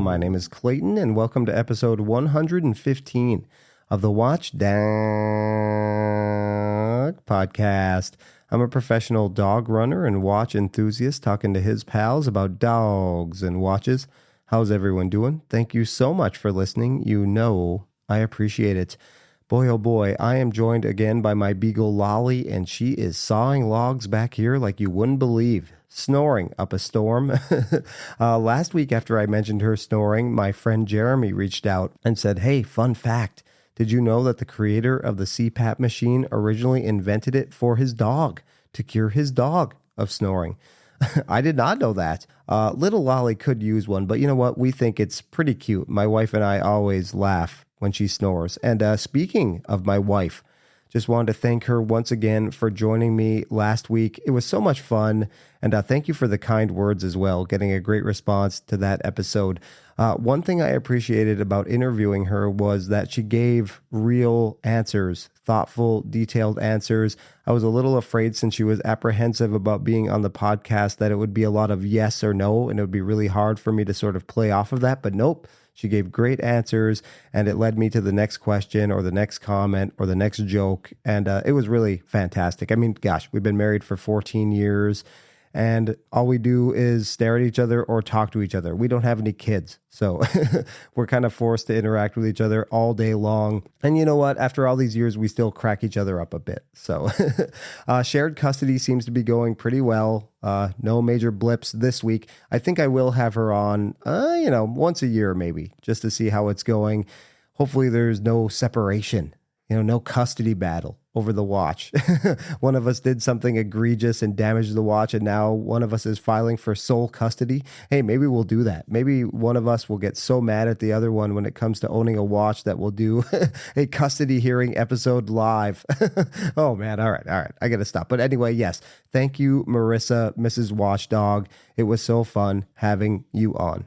my name is Clayton, and welcome to episode 115 of the Watch Dog podcast. I'm a professional dog runner and watch enthusiast talking to his pals about dogs and watches. How's everyone doing? Thank you so much for listening. You know I appreciate it. Boy, oh boy, I am joined again by my beagle Lolly, and she is sawing logs back here like you wouldn't believe. Snoring up a storm. Last week after I mentioned her snoring, my friend Jeremy reached out and said, hey, fun fact. Did you know that the creator of the CPAP machine originally invented it for his dog to cure his dog of snoring? I did not know that. Little Lolly could use one, but you know what? We think it's pretty cute. My wife and I always laugh when she snores. And speaking of my wife, just wanted to thank her once again for joining me last week. It was so much fun. And thank you for the kind words as well, getting a great response to that episode. One thing I appreciated about interviewing her was that she gave real answers, thoughtful, detailed answers. I was a little afraid, since she was apprehensive about being on the podcast, that it would be a lot of yes or no, and it would be really hard for me to sort of play off of that. But nope. She gave great answers, and it led me to the next question or the next comment or the next joke, and it was really fantastic. I mean, gosh, we've been married for 14 years, and all we do is stare at each other or talk to each other. We don't have any kids, so we're kind of forced to interact with each other all day long. And you know what? After all these years, we still crack each other up a bit. So shared custody seems to be going pretty well. No major blips this week. I think I will have her on, once a year maybe, just to see how it's going. Hopefully there's no separation, no custody battle over the watch. One of us did something egregious and damaged the watch, and now one of us is filing for sole custody. Hey, maybe we'll do that. Maybe one of us will get so mad at the other one when it comes to owning a watch that we'll do a custody hearing episode live. Oh man, all right. I gotta stop. But anyway, yes, thank you, Marissa, Mrs. Watchdog. It was so fun having you on.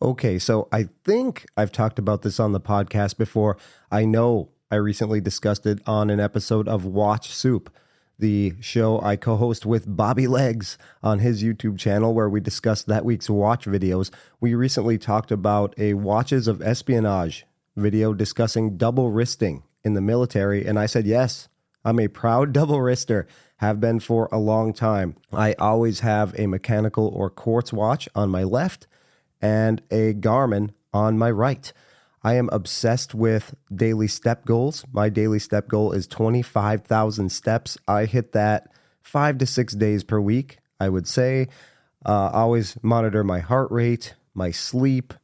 Okay, so I think I've talked about this on the podcast before. I know I recently discussed it on an episode of Watch Soup, the show I co-host with Bobby Legs on his YouTube channel, where we discussed that week's watch videos. We recently talked about a Watches of Espionage video discussing double wristing in the military, and I said, yes, I'm a proud double wrister, have been for a long time. I always have a mechanical or quartz watch on my left and a Garmin on my right. I am obsessed with daily step goals. My daily step goal is 25,000 steps. I hit that 5 to 6 days per week, I would say. Always monitor my heart rate, my sleep.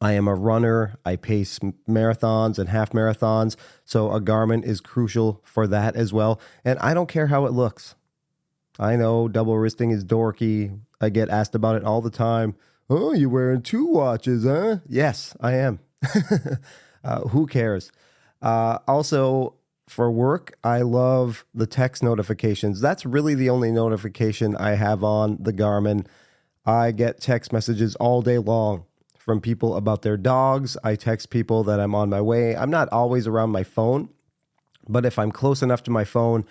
I am a runner. I pace marathons and half marathons, so a Garmin is crucial for that as well. And I don't care how it looks. I know double wristing is dorky. I get asked about it all the time. Oh, you're wearing 2 watches, huh? Yes, I am. Who cares? Also, for work, I love the text notifications. That's really the only notification I have on the Garmin. I get text messages all day long from people about their dogs. I text people that I'm on my way. I'm not always around my phone, but if I'm close enough to my phone,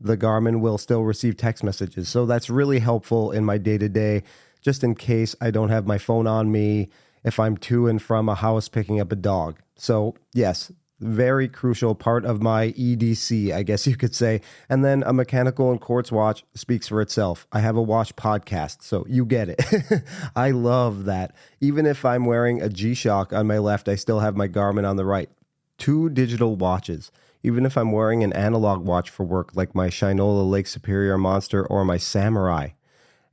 the Garmin will still receive text messages. So that's really helpful in my day-to-day, just in case I don't have my phone on me if I'm to and from a house picking up a dog. So yes, very crucial part of my EDC, I guess you could say. And then a mechanical and quartz watch speaks for itself. I have a watch podcast, so you get it. I love that. Even if I'm wearing a G-Shock on my left, I still have my Garmin on the right. 2 digital watches. Even if I'm wearing an analog watch for work, like my Shinola Lake Superior Monster or my Samurai.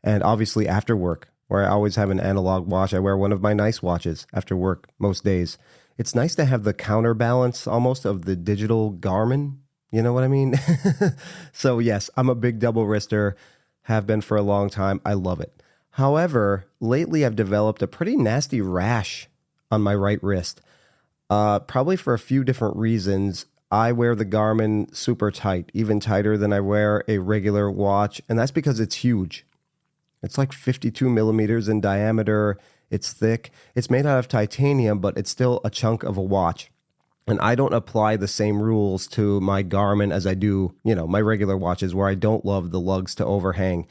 And obviously after work, where I always have an analog watch. I wear one of my nice watches after work most days. It's nice to have the counterbalance almost of the digital Garmin. You know what I mean? So yes, I'm a big double wrister, have been for a long time. I love it. However, lately I've developed a pretty nasty rash on my right wrist. Probably for a few different reasons. I wear the Garmin super tight, even tighter than I wear a regular watch. And that's because it's huge. It's like 52 millimeters in diameter. It's thick. It's made out of titanium, but it's still a chunk of a watch. And I don't apply the same rules to my Garmin as I do, my regular watches, where I don't love the lugs to overhang.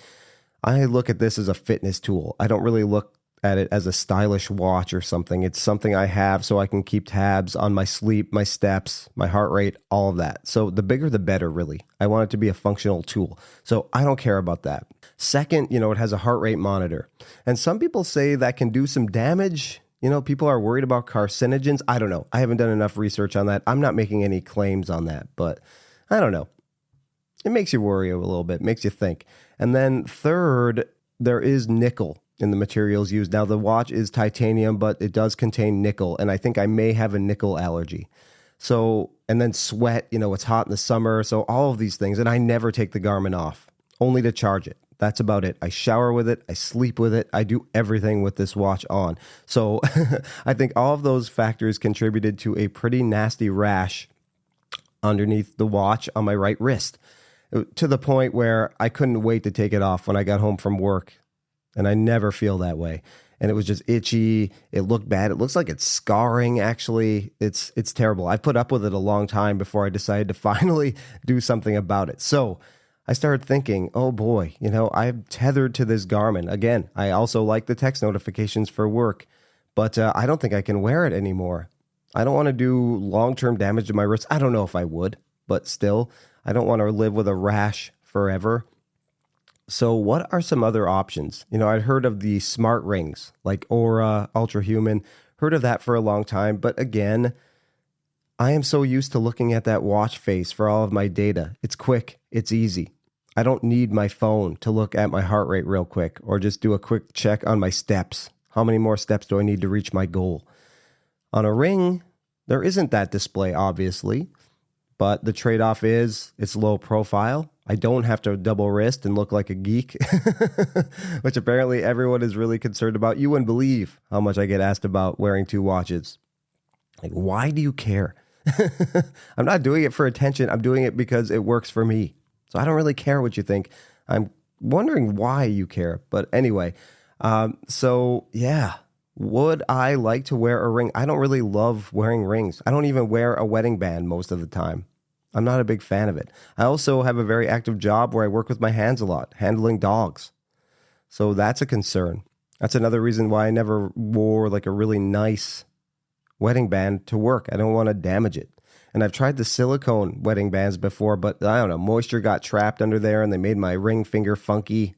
I look at this as a fitness tool. I don't really look at it as a stylish watch or something. It's something I have so I can keep tabs on my sleep, my steps, my heart rate, all of that. So the bigger, the better, really. I want it to be a functional tool. So I don't care about that. Second, it has a heart rate monitor. And some people say that can do some damage. People are worried about carcinogens. I don't know. I haven't done enough research on that. I'm not making any claims on that, but I don't know. It makes you worry a little bit, makes you think. And then third, there is nickel in the materials used. Now, the watch is titanium, but it does contain nickel, and I think I may have a nickel allergy. So, and then sweat, it's hot in the summer, so all of these things. And I never take the Garmin off, only to charge it. That's about it. I shower with it. I sleep with it. I do everything with this watch on. So I think all of those factors contributed to a pretty nasty rash underneath the watch on my right wrist, to the point where I couldn't wait to take it off when I got home from work. And I never feel that way. And it was just itchy. It looked bad. It looks like it's scarring, actually. It's terrible. I put up with it a long time before I decided to finally do something about it. So I started thinking, oh boy, I'm tethered to this Garmin. Again, I also like the text notifications for work, but I don't think I can wear it anymore. I don't want to do long-term damage to my wrist. I don't know if I would, but still, I don't want to live with a rash forever. So what are some other options? I'd heard of the smart rings like Oura, Ultrahuman, heard of that for a long time. But again, I am so used to looking at that watch face for all of my data. It's quick. It's easy. I don't need my phone to look at my heart rate real quick or just do a quick check on my steps. How many more steps do I need to reach my goal? On a ring, there isn't that display, obviously, but the trade-off is it's low profile. I don't have to double wrist and look like a geek, which apparently everyone is really concerned about. You wouldn't believe how much I get asked about wearing two watches. Like, why do you care? I'm not doing it for attention. I'm doing it because it works for me. So I don't really care what you think. I'm wondering why you care. But anyway, so yeah, would I like to wear a ring? I don't really love wearing rings. I don't even wear a wedding band most of the time. I'm not a big fan of it. I also have a very active job where I work with my hands a lot, handling dogs. So that's a concern. That's another reason why I never wore like a really nice wedding band to work. I don't want to damage it. And I've tried the silicone wedding bands before, but I don't know, moisture got trapped under there and they made my ring finger funky.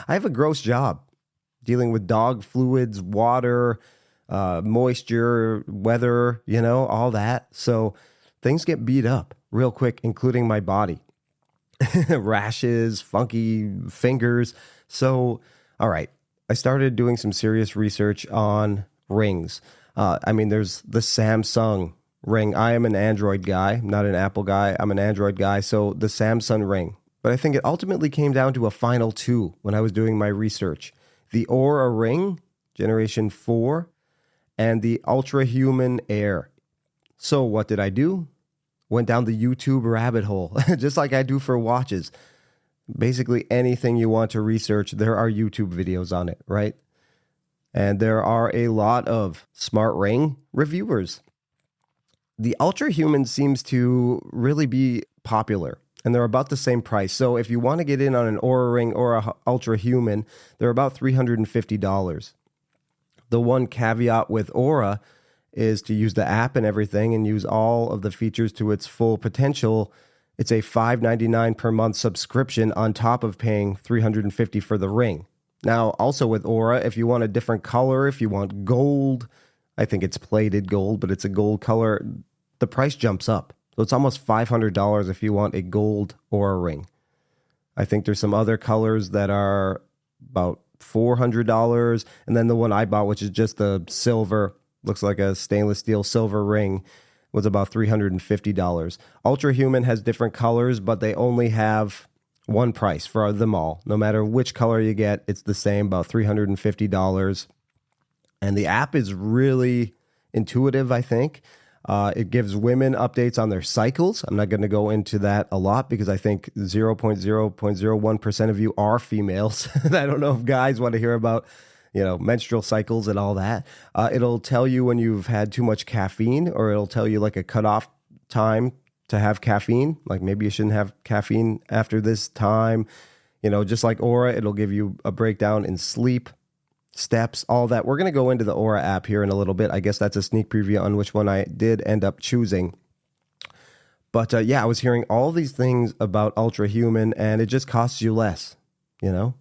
I have a gross job dealing with dog fluids, water, moisture, weather, all that. So things get beat up real quick, including my body. Rashes, funky fingers. So, all right, I started doing some serious research on rings. There's the Samsung ring. I am an Android guy, not an Apple guy. I'm an Android guy, so the Samsung ring. But I think it ultimately came down to a final two when I was doing my research. The Oura Ring, Generation 4, and the Ultrahuman Air. So what did I do? Went down the YouTube rabbit hole, just like I do for watches. Basically anything you want to research, there are YouTube videos on it, right? And there are a lot of smart ring reviewers. The Ultrahuman seems to really be popular, and they're about the same price. So if you want to get in on an Oura Ring or a Ultrahuman, they're about $350. The one caveat with Oura is to use the app and everything and use all of the features to its full potential. It's a $5.99 per month subscription on top of paying $350 for the ring. Now, also with Oura, if you want a different color, if you want gold, I think it's plated gold, but it's a gold color, the price jumps up. So it's almost $500 if you want a gold Oura Ring. I think there's some other colors that are about $400. And then the one I bought, which is just the silver, looks like a stainless steel silver ring, was about $350. Ultrahuman has different colors, but they only have one price for them all. No matter which color you get, it's the same, about $350. And the app is really intuitive, I think. It gives women updates on their cycles. I'm not going to go into that a lot because I think 0.001% of you are females. I don't know if guys want to hear about menstrual cycles and all that. It'll tell you when you've had too much caffeine, or it'll tell you like a cutoff time to have caffeine. Like maybe you shouldn't have caffeine after this time. Just like Oura, it'll give you a breakdown in sleep. steps, all that. We're going to go into the Oura app here in a little bit. I guess that's a sneak preview on which one I did end up choosing. But yeah, I was hearing all these things about Ultra Human, and it just costs you less, you know?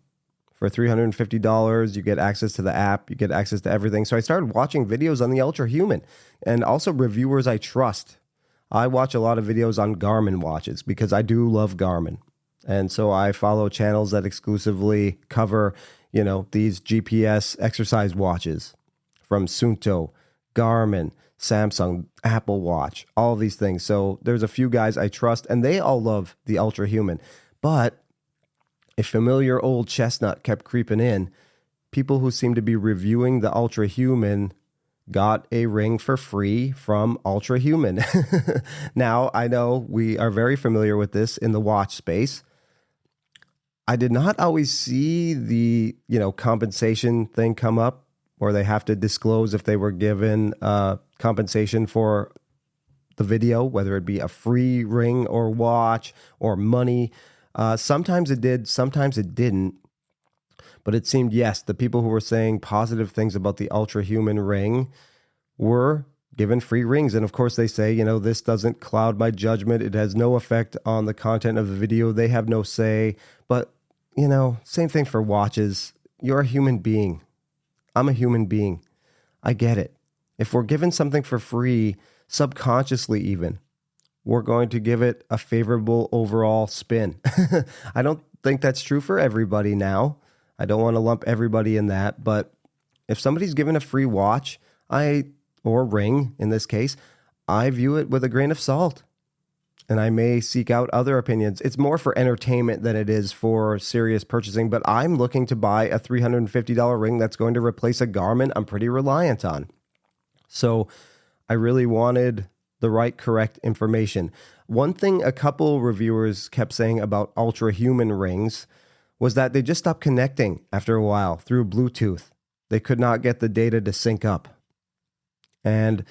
For $350, you get access to the app, you get access to everything. So I started watching videos on the Ultra Human and also reviewers I trust. I watch a lot of videos on Garmin watches because I do love Garmin. And so I follow channels that exclusively cover, these GPS exercise watches from Suunto, Garmin, Samsung, Apple Watch, all of these things. So there's a few guys I trust, and they all love the Ultra Human. But a familiar old chestnut kept creeping in. People who seem to be reviewing the Ultra Human got a ring for free from Ultra Human. Now, I know we are very familiar with this in the watch space. I did not always see the, compensation thing come up, or they have to disclose if they were given compensation for the video, whether it be a free ring or watch or money. Sometimes it did, sometimes it didn't. But it seemed, yes, the people who were saying positive things about the Ultra Human ring were given free rings. And of course, they say, this doesn't cloud my judgment. It has no effect on the content of the video. They have no say. But, same thing for watches. You're a human being. I'm a human being. I get it. If we're given something for free, subconsciously even, we're going to give it a favorable overall spin. I don't think that's true for everybody now. I don't want to lump everybody in that, but if somebody's given a free watch, or ring in this case, I view it with a grain of salt. And I may seek out other opinions. It's more for entertainment than it is for serious purchasing, but I'm looking to buy a $350 ring that's going to replace a Garmin I'm pretty reliant on. So I really wanted the right, correct information. One thing a couple reviewers kept saying about Ultra Human rings was that they just stopped connecting after a while through Bluetooth. They could not get the data to sync up. And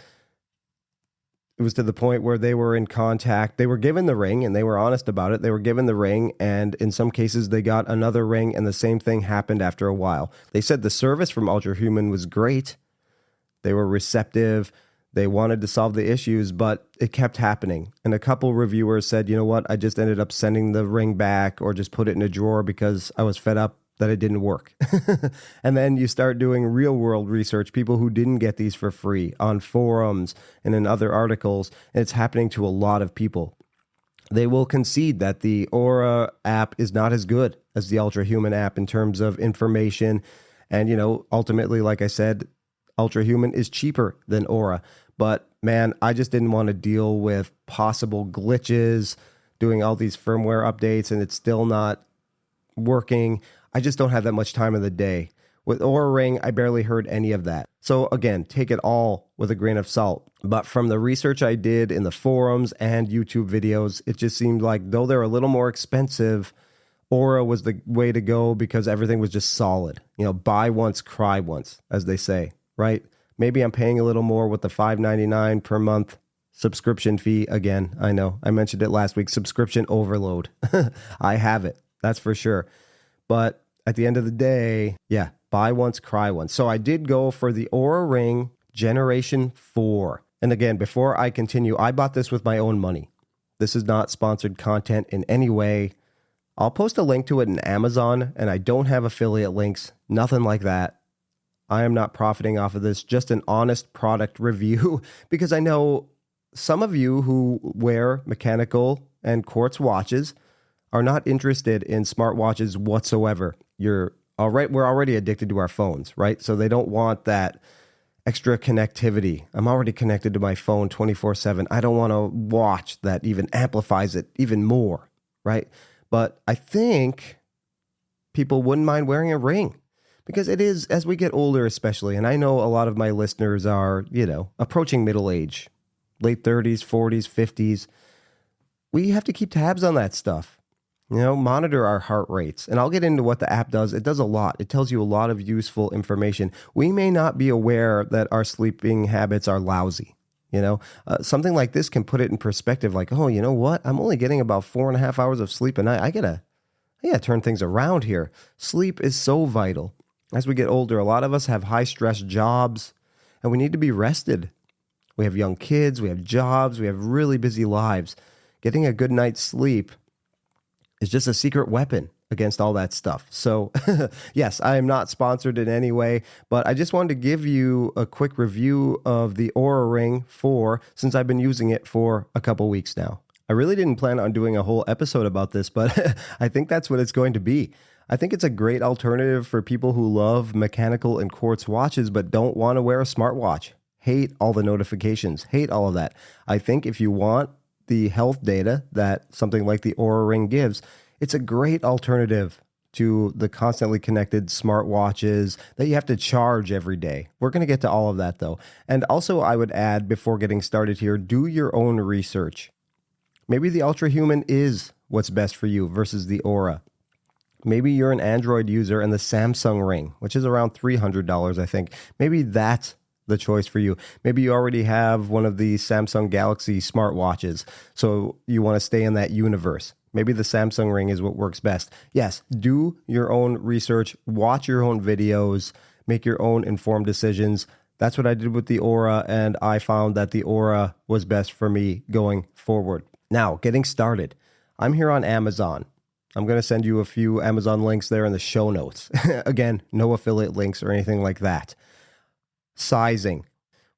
it was to the point where they were in contact. They were given the ring, and they were honest about it. They were given the ring, and in some cases, they got another ring, and the same thing happened after a while. They said the service from Ultra Human was great. They were receptive. They wanted to solve the issues, but it kept happening. And a couple reviewers said, you know what, I just ended up sending the ring back or just put it in a drawer because I was fed up that it didn't work. And then you start doing real world research, people who didn't get these for free on forums and in other articles. And it's happening to a lot of people. They will concede that the Oura app is not as good as the Ultra Human app in terms of information. And, ultimately, like I said, Ultra Human is cheaper than Oura. But man, I just didn't want to deal with possible glitches, doing all these firmware updates, and it's still not working. I just don't have that much time of the day. With Oura Ring, I barely heard any of that. So again, take it all with a grain of salt. But from the research I did in the forums and YouTube videos, it just seemed like though they're a little more expensive, Oura was the way to go because everything was just solid. Buy once, cry once, as they say, right? Maybe I'm paying a little more with the $5.99 per month subscription fee. Again, I know I mentioned it last week, subscription overload. I have it, that's for sure. But at the end of the day, yeah, buy once, cry once. So I did go for the Oura Ring Generation 4. And again, before I continue, I bought this with my own money. This is not sponsored content in any way. I'll post a link to it in Amazon, and I don't have affiliate links, nothing like that. I am not profiting off of this, just an honest product review, because I know some of you who wear mechanical and quartz watches are not interested in smartwatches whatsoever. We're already addicted to our phones, right? So they don't want that extra connectivity. I'm already connected to my phone 24/7. I don't want a watch that even amplifies it even more, right? But I think people wouldn't mind wearing a ring because it is, as we get older especially, and I know a lot of my listeners are, approaching middle age, late 30s, 40s, 50s. We have to keep tabs on that stuff. Monitor our heart rates. And I'll get into what the app does. It does a lot. It tells you a lot of useful information. We may not be aware that our sleeping habits are lousy. Something like this can put it in perspective like, oh, you know what? I'm only getting about 4.5 hours of sleep a night. I gotta turn things around here. Sleep is so vital. As we get older, a lot of us have high stress jobs and we need to be rested. We have young kids, we have jobs, we have really busy lives. Getting a good night's sleep is just a secret weapon against all that stuff. So yes, I am not sponsored in any way, but I just wanted to give you a quick review of the Oura Ring 4 since I've been using it for a couple weeks now. I really didn't plan on doing a whole episode about this, but I think that's what it's going to be. I think it's a great alternative for people who love mechanical and quartz watches but don't want to wear a smartwatch. Hate all the notifications, hate all of that. I think if you want the health data that something like the Oura Ring gives, it's a great alternative to the constantly connected smartwatches that you have to charge every day. We're going to get to all of that though. And also I would add, before getting started here, do your own research. Maybe the Ultra Human is what's best for you versus the Oura. Maybe you're an Android user and the Samsung Ring, which is around $300, I think. Maybe that's the choice for you. Maybe you already have one of the Samsung Galaxy smartwatches, so you want to stay in that universe. Maybe the Samsung Ring is what works best. Yes, do your own research, watch your own videos, make your own informed decisions. That's what I did with the Oura, and I found that the Oura was best for me going forward. Now, getting started. I'm here on Amazon. I'm going to send you a few Amazon links there in the show notes. Again, no affiliate links or anything like that. Sizing.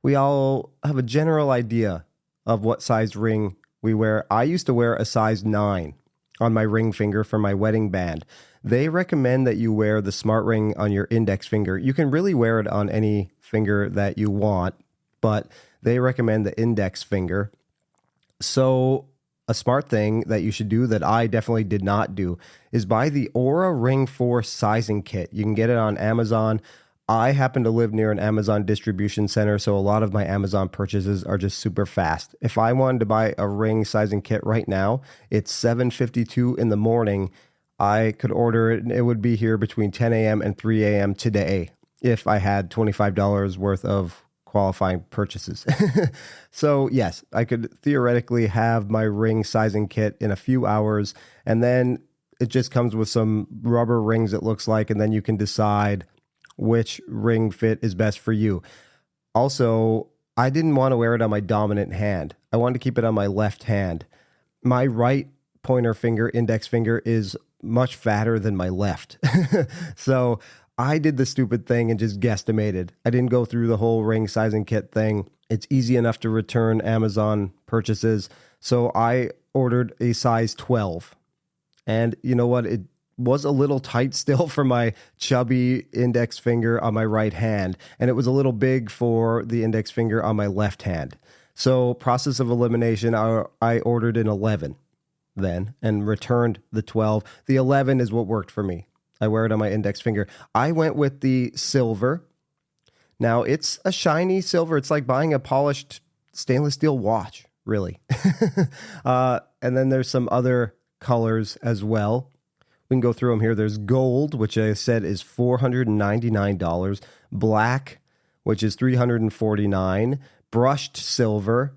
We all have a general idea of what size ring we wear. I used to wear a size 9 on my ring finger for my wedding band. They recommend that you wear the smart ring on your index finger. You can really wear it on any finger that you want, but they recommend the index finger. So a smart thing that you should do that I definitely did not do is buy the Oura Ring 4 sizing kit. You can get it on Amazon. I happen to live near an Amazon distribution center, so a lot of my Amazon purchases are just super fast. If I wanted to buy a ring sizing kit right now, it's 7:52 in the morning. I could order it, and it would be here between 10 a.m. and 3 a.m. today if I had $25 worth of qualifying purchases. So yes, I could theoretically have my ring sizing kit in a few hours, and then it just comes with some rubber rings, it looks like, and then you can decide which ring fit is best for you. Also, I didn't want to wear it on my dominant hand. I wanted to keep it on my left hand. My right pointer finger, index finger, is much fatter than my left. So I did the stupid thing and just guesstimated. I didn't go through the whole ring sizing kit thing. It's easy enough to return Amazon purchases. So I ordered a size 12. And you know what? It was a little tight still for my chubby index finger on my right hand, and it was a little big for the index finger on my left hand. So process of elimination, I ordered an 11 then and returned the 12. The 11 is what worked for me. I wear it on my index finger. I went with the silver. Now, it's a shiny silver. It's like buying a polished stainless steel watch, really. And then there's some other colors as well. We can go through them here. There's gold, which I said is $499. Black, which is $349. Brushed silver,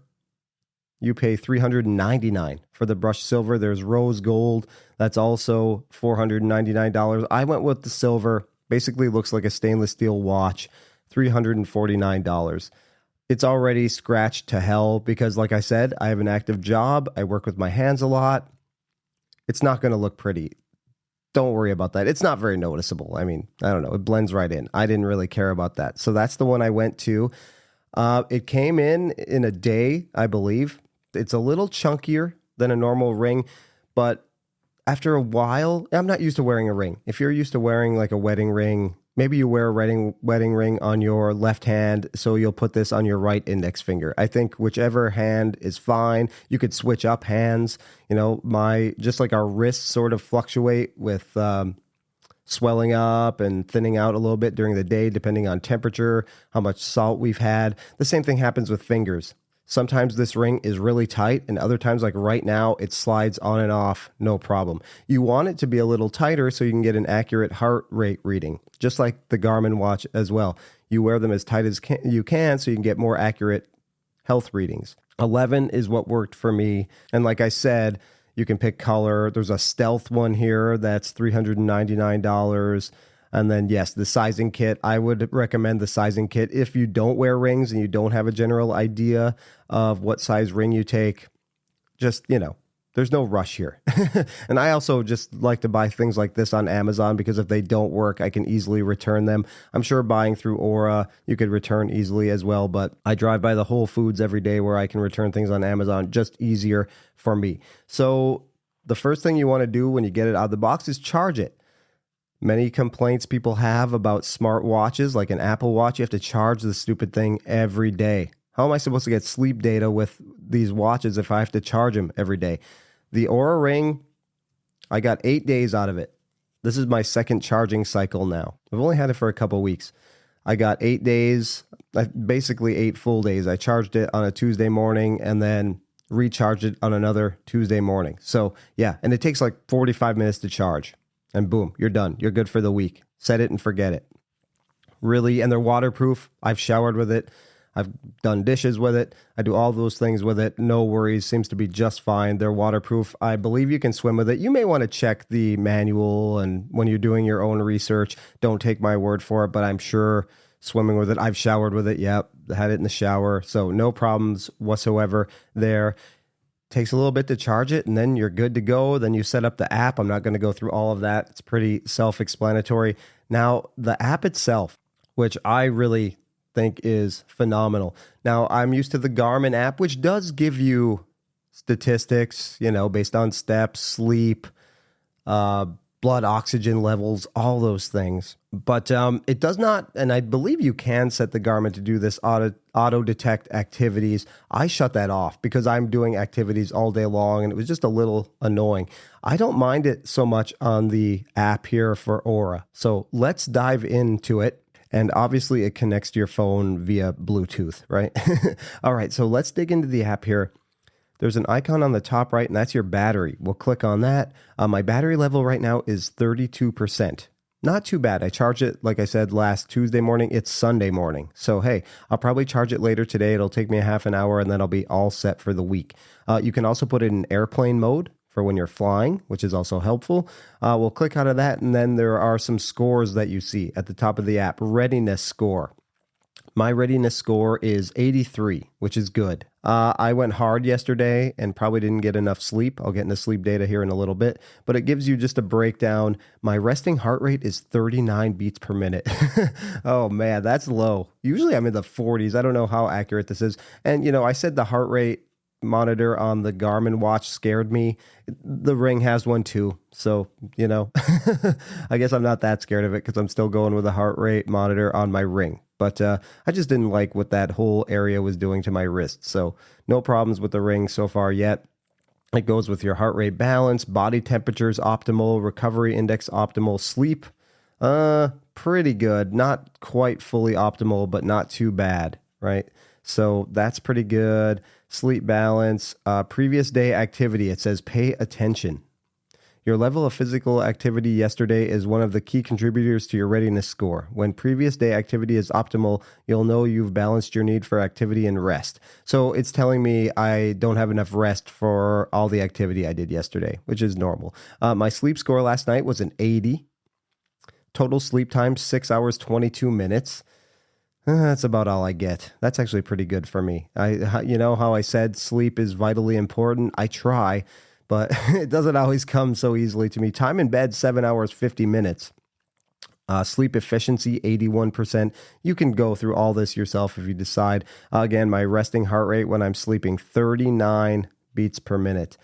you pay $399 for the brushed silver. There's rose gold. That's also $499. I went with the silver. Basically looks like a stainless steel watch, $349. It's already scratched to hell because, like I said, I have an active job. I work with my hands a lot. It's not going to look pretty. Don't worry about that. It's not very noticeable. I mean, I don't know. It blends right in. I didn't really care about that. So that's the one I went to. It came in a day, I believe. It's a little chunkier than a normal ring, but after a while, I'm not used to wearing a ring. If you're used to wearing like a wedding ring, maybe you wear a wedding ring on your left hand, so you'll put this on your right index finger. I think whichever hand is fine. You could switch up hands. You know, just like our wrists sort of fluctuate with swelling up and thinning out a little bit during the day, depending on temperature, how much salt we've had. The same thing happens with fingers. Sometimes this ring is really tight, and other times, like right now, it slides on and off, no problem. You want it to be a little tighter so you can get an accurate heart rate reading, just like the Garmin watch as well. You wear them as tight as you can so you can get more accurate health readings. 11 is what worked for me, and like I said, you can pick color. There's a stealth one here that's $399. And then, yes, the sizing kit. I would recommend the sizing kit if you don't wear rings and you don't have a general idea of what size ring you take. Just, there's no rush here. And I also just like to buy things like this on Amazon because if they don't work, I can easily return them. I'm sure buying through Oura, you could return easily as well, but I drive by the Whole Foods every day where I can return things on Amazon, just easier for me. So the first thing you want to do when you get it out of the box is charge it. Many complaints people have about smartwatches, like an Apple Watch, you have to charge the stupid thing every day. How am I supposed to get sleep data with these watches if I have to charge them every day? The Oura Ring, I got 8 days out of it. This is my second charging cycle now. I've only had it for a couple weeks. I got 8 days, basically 8 full days. I charged it on a Tuesday morning and then recharged it on another Tuesday morning. So yeah, and it takes like 45 minutes to charge. And boom, you're done. You're good for the week. Set it and forget it. Really, and they're waterproof. I've showered with it. I've done dishes with it. I do all those things with it. No worries. Seems to be just fine. They're waterproof. I believe you can swim with it. You may want to check the manual, and when you're doing your own research, don't take my word for it, but I'm sure swimming with it. I've showered with it. Yep. Had it in the shower. So no problems whatsoever there. Takes a little bit to charge it, and then you're good to go. Then you set up the app. I'm not going to go through all of that. It's pretty self-explanatory. Now, the app itself, which I really think is phenomenal. Now, I'm used to the Garmin app, which does give you statistics, based on steps, sleep, blood oxygen levels, all those things. But it does not, and I believe you can set the Garmin to do this auto detect activities. I shut that off because I'm doing activities all day long, and it was just a little annoying. I don't mind it so much on the app here for Oura. So let's dive into it. And obviously it connects to your phone via Bluetooth, right? All right, so let's dig into the app here. There's an icon on the top right, and that's your battery. We'll click on that. My battery level right now is 32%. Not too bad. I charged it, like I said, last Tuesday morning. It's Sunday morning. So, hey, I'll probably charge it later today. It'll take me a half an hour, and then I'll be all set for the week. You can also put it in airplane mode for when you're flying, which is also helpful. We'll click out of that, and then there are some scores that you see at the top of the app. Readiness score. My readiness score is 83, which is good. I went hard yesterday and probably didn't get enough sleep. I'll get into sleep data here in a little bit, but it gives you just a breakdown. My resting heart rate is 39 beats per minute. Oh man, that's low. Usually I'm in the 40s. I don't know how accurate this is. And I said the heart rate monitor on the Garmin watch scared me. The Ring has one too. So, I guess I'm not that scared of it because I'm still going with a heart rate monitor on my Ring. But I just didn't like what that whole area was doing to my wrist. So no problems with the Ring so far yet. It goes with your heart rate balance, body temperatures optimal, recovery index optimal, sleep pretty good. Not quite fully optimal, but not too bad, right? So that's pretty good. Sleep balance, previous day activity. It says pay attention. Your level of physical activity yesterday is one of the key contributors to your readiness score. When previous day activity is optimal, you'll know you've balanced your need for activity and rest. So it's telling me I don't have enough rest for all the activity I did yesterday, which is normal. My sleep score last night was an 80. Total sleep time, 6 hours, 22 minutes. That's about all I get. That's actually pretty good for me. You know how I said sleep is vitally important? I try, but it doesn't always come so easily to me. Time in bed, 7 hours, 50 minutes. Sleep efficiency, 81%. You can go through all this yourself if you decide. Again, my resting heart rate when I'm sleeping, 39 beats per minute.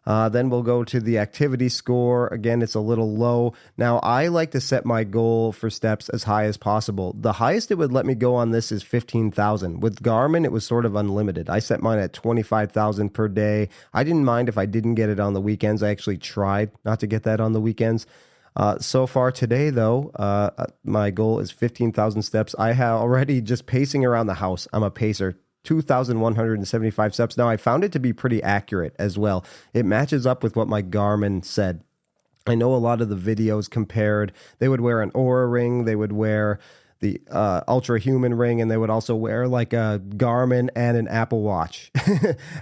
Then we'll go to the activity score. Again, it's a little low. Now, I like to set my goal for steps as high as possible. The highest it would let me go on this is 15,000. With Garmin, it was sort of unlimited. I set mine at 25,000 per day. I didn't mind if I didn't get it on the weekends. I actually tried not to get that on the weekends. So far today, though, my goal is 15,000 steps. I have already just pacing around the house. I'm a pacer. 2,175 steps. Now, I found it to be pretty accurate as well. It matches up with what my Garmin said. I know a lot of the videos compared. They would wear an Oura Ring. They would wear the Ultra Human Ring, and they would also wear like a Garmin and an Apple Watch.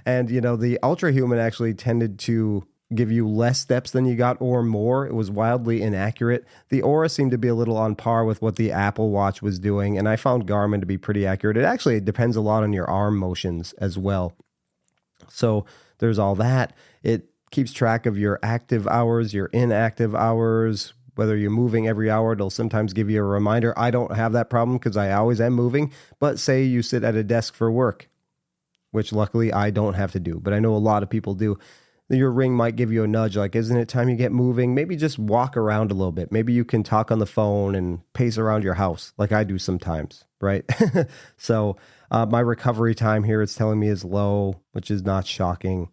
And, the Ultra Human actually tended to give you less steps than you got or more. It was wildly inaccurate. The Oura seemed to be a little on par with what the Apple Watch was doing, and I found Garmin to be pretty accurate. It actually depends a lot on your arm motions as well. So there's all that. It keeps track of your active hours, your inactive hours, whether you're moving every hour. It'll sometimes give you a reminder. I don't have that problem because I always am moving, but say you sit at a desk for work, which luckily I don't have to do, but I know a lot of people do. Your Ring might give you a nudge, like, isn't it time you get moving? Maybe just walk around a little bit. Maybe you can talk on the phone and pace around your house like I do sometimes, right? So my recovery time here, it's telling me is low, which is not shocking.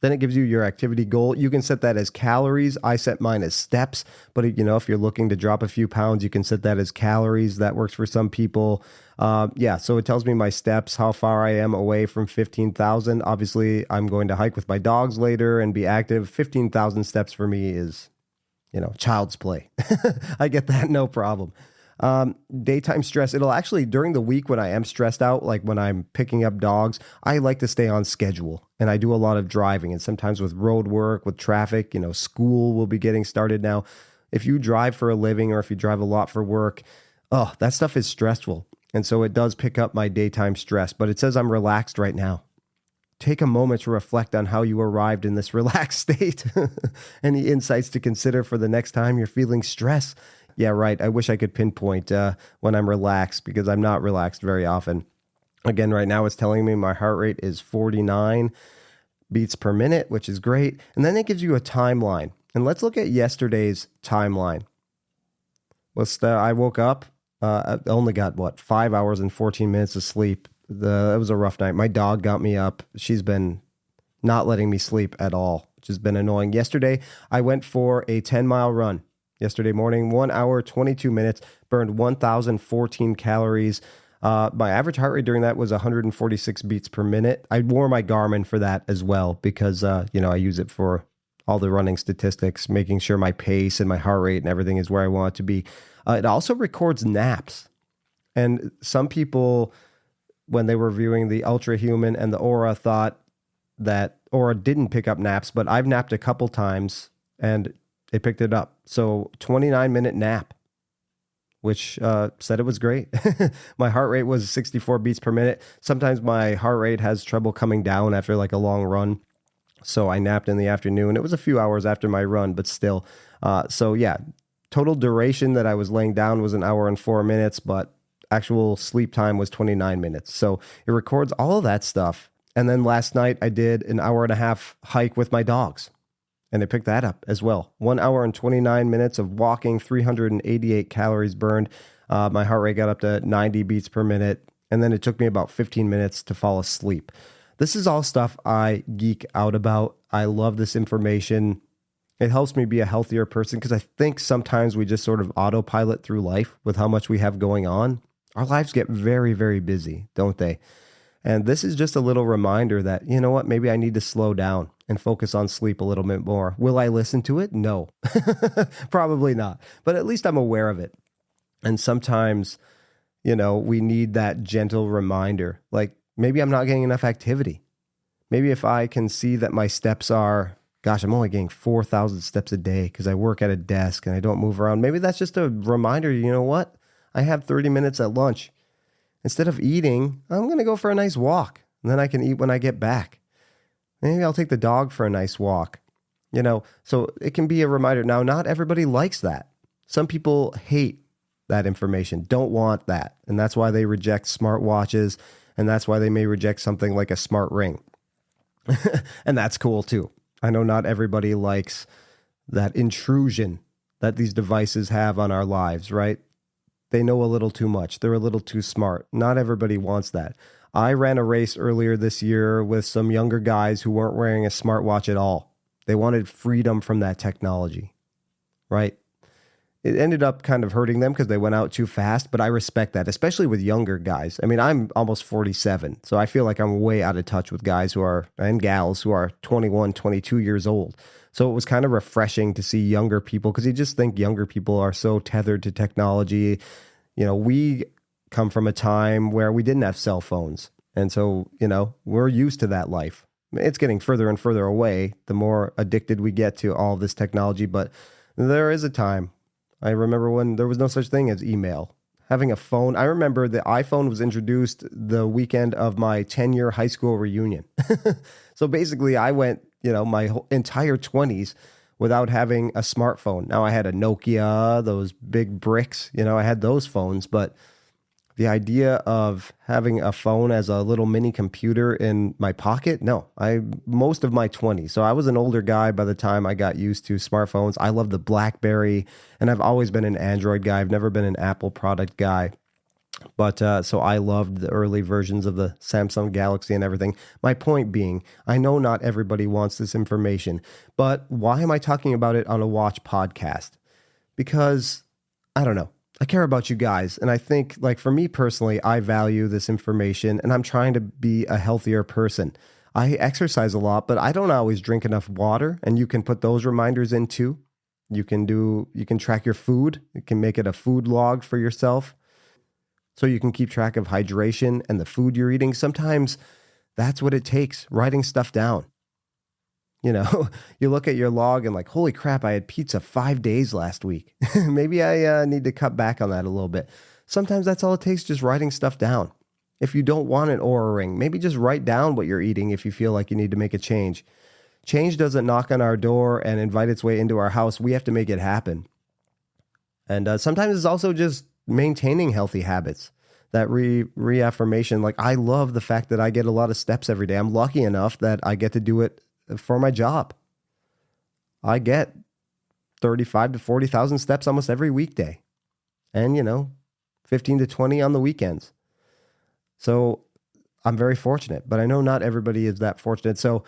Then it gives you your activity goal. You can set that as calories. I set mine as steps, but if you're looking to drop a few pounds, you can set that as calories. That works for some people. So it tells me my steps, how far I am away from 15,000. Obviously, I'm going to hike with my dogs later and be active. 15,000 steps for me is, child's play. I get that, no problem. Daytime stress. It'll actually, during the week when I am stressed out, like when I'm picking up dogs, I like to stay on schedule and I do a lot of driving, and sometimes with road work, with traffic, school will be getting started now. If you drive for a living or if you drive a lot for work, that stuff is stressful. And so it does pick up my daytime stress, but it says I'm relaxed right now. Take a moment to reflect on how you arrived in this relaxed state. Any insights to consider for the next time you're feeling stress? Yeah, right. I wish I could pinpoint when I'm relaxed because I'm not relaxed very often. Again, right now it's telling me my heart rate is 49 beats per minute, which is great. And then it gives you a timeline. And let's look at yesterday's timeline. I woke up, I only got 5 hours and 14 minutes of sleep. It was a rough night. My dog got me up. She's been not letting me sleep at all, which has been annoying. Yesterday, I went for a 10-mile run. Yesterday morning, 1 hour, 22 minutes, burned 1,014 calories. My average heart rate during that was 146 beats per minute. I wore my Garmin for that as well because, I use it for all the running statistics, making sure my pace and my heart rate and everything is where I want it to be. It also records naps. And some people, when they were viewing the Ultra Human and the Oura, thought that Oura didn't pick up naps, but I've napped a couple times and it picked it up. So 29-minute nap, which said it was great. My heart rate was 64 beats per minute. Sometimes my heart rate has trouble coming down after like a long run. So I napped in the afternoon. It was a few hours after my run, but still. Total duration that I was laying down was 1 hour and 4 minutes, but actual sleep time was 29 minutes. So it records all of that stuff. And then last night I did an hour and a half hike with my dogs. And it picked that up as well. 1 hour and 29 minutes of walking, 388 calories burned. My heart rate got up to 90 beats per minute. And then it took me about 15 minutes to fall asleep. This is all stuff I geek out about. I love this information. It helps me be a healthier person because I think sometimes we just sort of autopilot through life with how much we have going on. Our lives get very, very busy, don't they? And this is just a little reminder that, you know what, maybe I need to slow down and focus on sleep a little bit more. Will I listen to it? No, probably not. But at least I'm aware of it. And sometimes, we need that gentle reminder. Like maybe I'm not getting enough activity. Maybe if I can see that my steps are, I'm only getting 4,000 steps a day because I work at a desk and I don't move around. Maybe that's just a reminder, you know what? I have 30 minutes at lunch. Instead of eating, I'm going to go for a nice walk. And then I can eat when I get back. Maybe I'll take the dog for a nice walk. So it can be a reminder. Now, not everybody likes that. Some people hate that information, don't want that. And that's why they reject smartwatches. And that's why they may reject something like a smart ring. And that's cool too. I know not everybody likes that intrusion that these devices have on our lives, right? They know a little too much. They're a little too smart. Not everybody wants that. I ran a race earlier this year with some younger guys who weren't wearing a smartwatch at all. They wanted freedom from that technology, right? It ended up kind of hurting them because they went out too fast, but I respect that, especially with younger guys. I mean, I'm almost 47, so I feel like I'm way out of touch with guys and gals who are 21, 22 years old. So it was kind of refreshing to see younger people because you just think younger people are so tethered to technology. We come from a time where we didn't have cell phones. And so, we're used to that life. it's getting further and further away the more addicted we get to all this technology. But there is a time. I remember when there was no such thing as email. Having a phone. I remember the iPhone was introduced the weekend of my 10-year high school reunion. So basically, I went, my whole entire 20s without having a smartphone. Now I had a Nokia, those big bricks, I had those phones, but the idea of having a phone as a little mini computer in my pocket, no, most of my 20s. So I was an older guy by the time I got used to smartphones. I love the BlackBerry, and I've always been an Android guy. I've never been an Apple product guy. But so I loved the early versions of the Samsung Galaxy and everything. My point being, I know not everybody wants this information, but why am I talking about it on a watch podcast? Because, I don't know. I care about you guys. And I think, like, for me personally, I value this information and I'm trying to be a healthier person. I exercise a lot, but I don't always drink enough water. And you can put those reminders in too. You can track your food. You can make it a food log for yourself. So you can keep track of hydration and the food you're eating. Sometimes that's what it takes, writing stuff down. You look at your log and like, holy crap, I had pizza 5 days last week. Maybe I need to cut back on that a little bit. Sometimes that's all it takes, just writing stuff down. If you don't want an Oura Ring, maybe just write down what you're eating if you feel like you need to make a change. Change doesn't knock on our door and invite its way into our house. We have to make it happen. And sometimes it's also just maintaining healthy habits. That reaffirmation, like I love the fact that I get a lot of steps every day. I'm lucky enough that I get to do it for my job. I get 35 to 40,000 steps almost every weekday. And, 15 to 20 on the weekends. So I'm very fortunate, but I know not everybody is that fortunate. So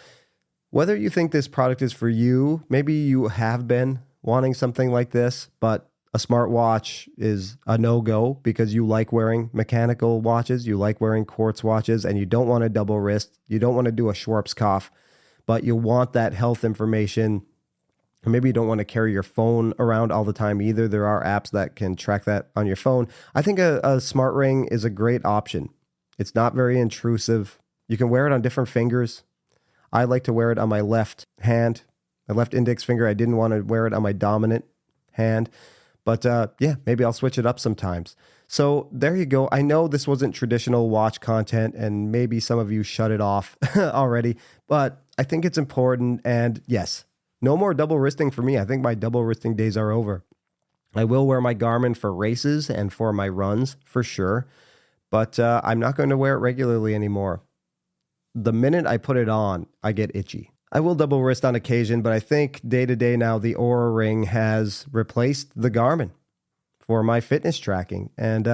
whether you think this product is for you, maybe you have been wanting something like this, but a smartwatch is a no-go because you like wearing mechanical watches, you like wearing quartz watches, and you don't want a double wrist, you don't want to do a Schwarzkopf, but you want that health information. Or maybe you don't want to carry your phone around all the time either. There are apps that can track that on your phone. I think a smart ring is a great option. It's not very intrusive. You can wear it on different fingers. I like to wear it on my left hand, my left index finger. I didn't want to wear it on my dominant hand. But maybe I'll switch it up sometimes. So there you go. I know this wasn't traditional watch content and maybe some of you shut it off already, but I think it's important. And yes, no more double wristing for me. I think my double wristing days are over. I will wear my Garmin for races and for my runs for sure, but I'm not going to wear it regularly anymore. The minute I put it on, I get itchy. I will double wrist on occasion, but I think day to day now, the Oura Ring has replaced the Garmin for my fitness tracking. And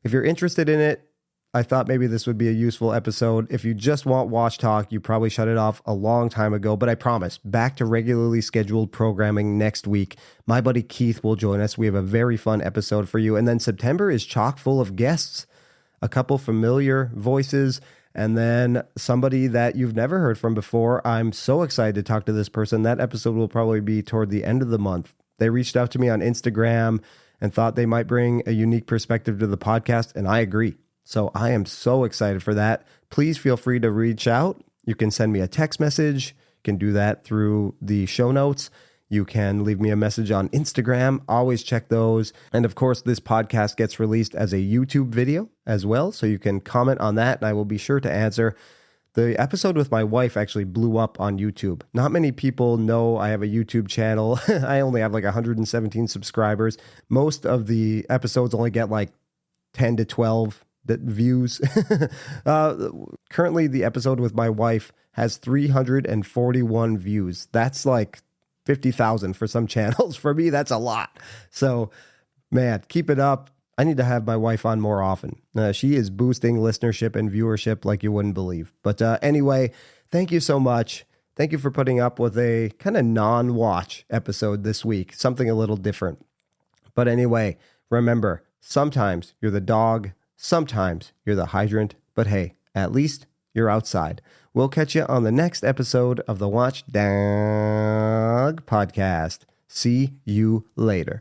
if you're interested in it, I thought maybe this would be a useful episode. If you just want watch talk, you probably shut it off a long time ago. But I promise, back to regularly scheduled programming next week. My buddy Keith will join us. We have a very fun episode for you. And then September is chock full of guests, a couple familiar voices, and then somebody that you've never heard from before. I'm so excited to talk to this person. That episode will probably be toward the end of the month. They reached out to me on Instagram and thought they might bring a unique perspective to the podcast, and I agree. So I am so excited for that. Please feel free to reach out. You can send me a text message. You can do that through the show notes. You can leave me a message on Instagram. Always check those. And of course, this podcast gets released as a YouTube video as well. So you can comment on that and I will be sure to answer. The episode with my wife actually blew up on YouTube. Not many people know I have a YouTube channel. I only have like 117 subscribers. Most of the episodes only get like 10 to 12 views. Currently, the episode with my wife has 341 views. That's like 50,000 for some channels. For me, that's a lot. So, man, keep it up. I need to have my wife on more often. She is boosting listenership and viewership like you wouldn't believe. But anyway, thank you so much. Thank you for putting up with a kind of non-watch episode this week, something a little different. But anyway, remember, sometimes you're the dog, sometimes you're the hydrant, but hey, at least you're outside. We'll catch you on the next episode of the Watch Dog Podcast. See you later.